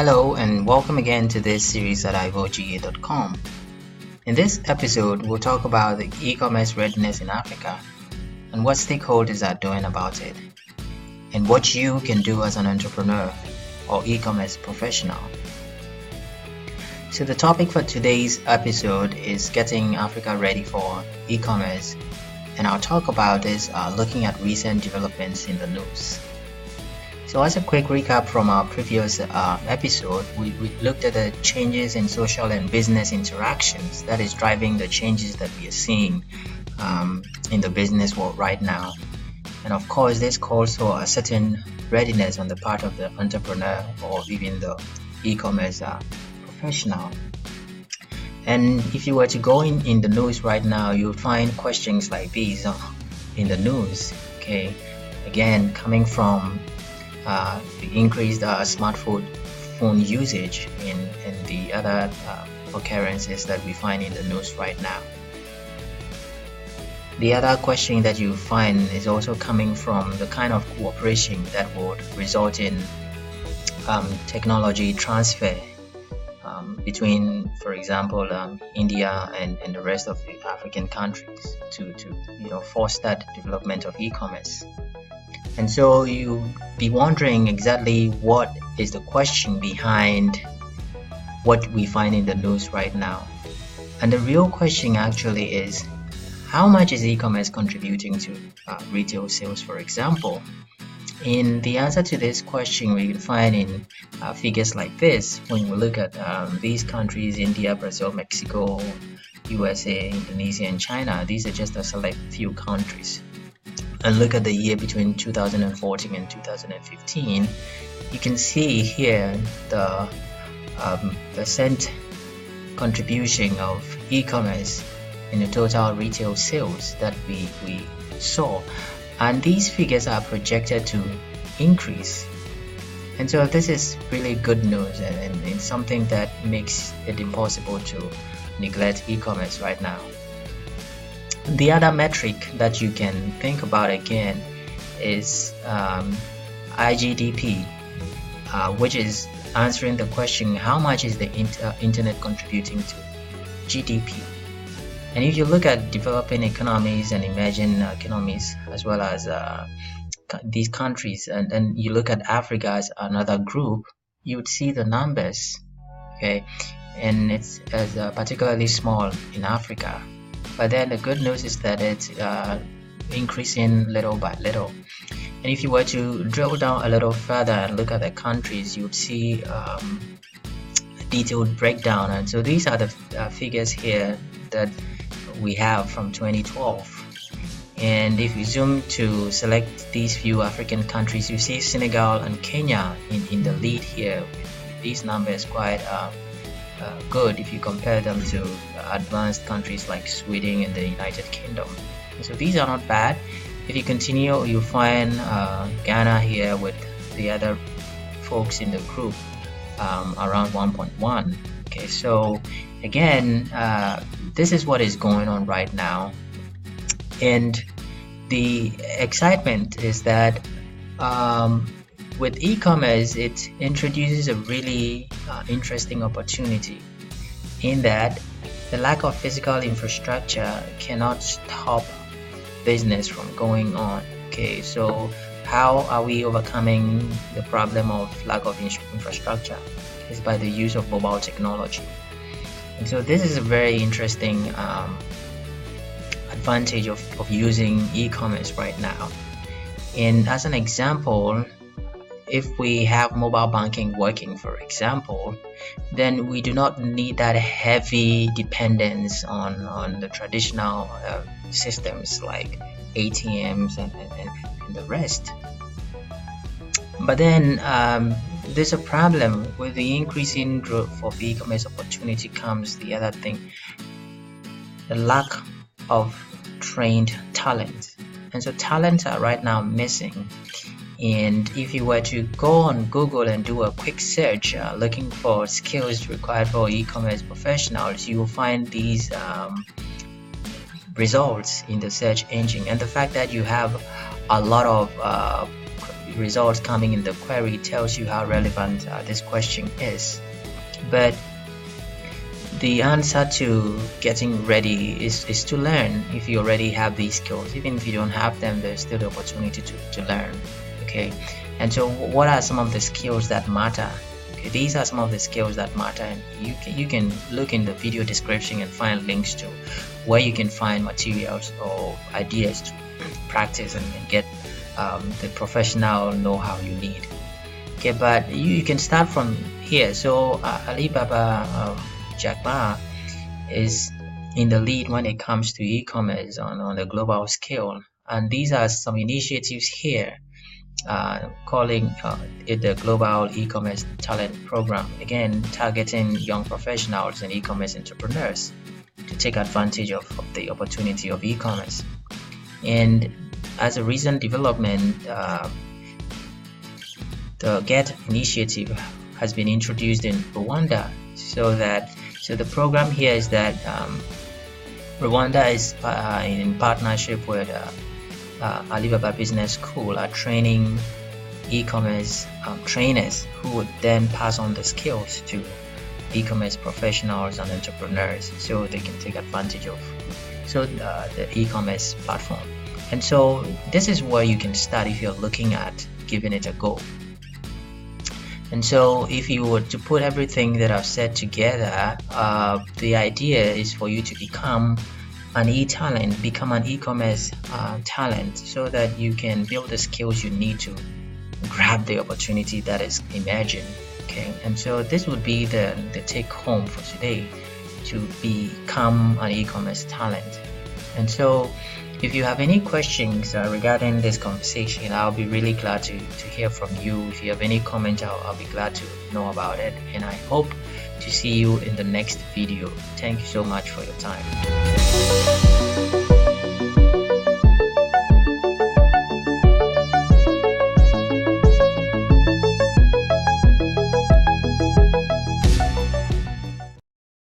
Hello and welcome again to this series at ivoga.com. In this episode, we'll talk about the e-commerce readiness in Africa and what stakeholders are doing about it, and what you can do as an entrepreneur or e-commerce professional. So the topic for today's episode is getting Africa ready for e-commerce, and I'll talk about this looking at recent developments in the news. So as a quick recap from our previous episode, we looked at the changes in social and business interactions that is driving the changes that we are seeing in the business world right now. And of course, this calls for a certain readiness on the part of the entrepreneur or even the e-commerce professional. And if you were to go in the news right now, you'll find questions like these in the news. Okay, again, coming from the increased smartphone usage and the other occurrences that we find in the news right now. The other question that you find is also coming from the kind of cooperation that would result in technology transfer between, for example, India and the rest of the African countries to foster that development of e-commerce. And so you'll be wondering exactly what is the question behind what we find in the news right now. And the real question actually is, how much is e-commerce contributing to retail sales, for example? In the answer to this question, we can find in figures like this. When we look at these countries, India, Brazil, Mexico, USA, Indonesia, and China, these are just a select few countries. And look at the year between 2014 and 2015, you can see here the percent contribution of e-commerce in the total retail sales that we saw. And these figures are projected to increase. And so this is really good news, and it's something that makes it impossible to neglect e-commerce right now. The other metric that you can think about again is IGDP, which is answering the question, how much is the internet contributing to GDP? And if you look at developing economies and emerging economies, as well as these countries, and you look at Africa as another group, you would see the numbers, okay? And it's particularly small in Africa. But then the good news is that it's increasing little by little. And if you were to drill down a little further and look at the countries, you would see a detailed breakdown. And so these are the figures here that we have from 2012. And if you zoom to select these few African countries, you see Senegal and Kenya in the lead here. These numbers quite good if you compare them to advanced countries like Sweden and the United Kingdom. So these are not bad. If you continue, you'll find Ghana here with the other folks in the group around 1.1. Okay, so again, this is what is going on right now, and the excitement is that with e-commerce, it introduces a really interesting opportunity in that the lack of physical infrastructure cannot stop business from going on. Okay, so how are we overcoming the problem of lack of infrastructure? It's by the use of mobile technology. And so this is a very interesting advantage of using e-commerce right now. And as an example, if we have mobile banking working, for example, then we do not need that heavy dependence on the traditional systems like ATMs and the rest. But then there's a problem with the increasing growth of e-commerce opportunity comes the other thing, the lack of trained talent. And so talents are right now missing. And if you were to go on Google and do a quick search looking for skills required for e-commerce professionals, you will find these results in the search engine. And the fact that you have a lot of results coming in the query tells you how relevant this question is. But the answer to getting ready is to learn. If you already have these skills, even if you don't have them, there's still the opportunity to learn. Okay, and so what are some of the skills that matter? Okay, these are some of the skills that matter, and you can look in the video description and find links to where you can find materials or ideas to practice and get the professional know-how you need. Okay, but you can start from here. So Alibaba Jack Ma is in the lead when it comes to e-commerce on a global scale, and these are some initiatives here calling it the Global E-commerce Talent Program, again targeting young professionals and e-commerce entrepreneurs to take advantage of the opportunity of e-commerce. And as a recent development, the GET initiative has been introduced in Rwanda. So the program here is that Rwanda is in partnership with Alibaba Business School are training e-commerce trainers who would then pass on the skills to e-commerce professionals and entrepreneurs so they can take advantage of the e-commerce platform. And so this is where you can start if you're looking at giving it a go. And so if you were to put everything that I've said together, the idea is for you to become an e-talent, become an e-commerce talent, so that you can build the skills you need to grab the opportunity that is emerging. Okay, and so this would be the take home for today, to become an e-commerce talent. And so if you have any questions regarding this conversation, I'll be really glad to hear from you. If you have any comment, I'll be glad to know about it. And I hope to see you in the next video. Thank you so much for your time.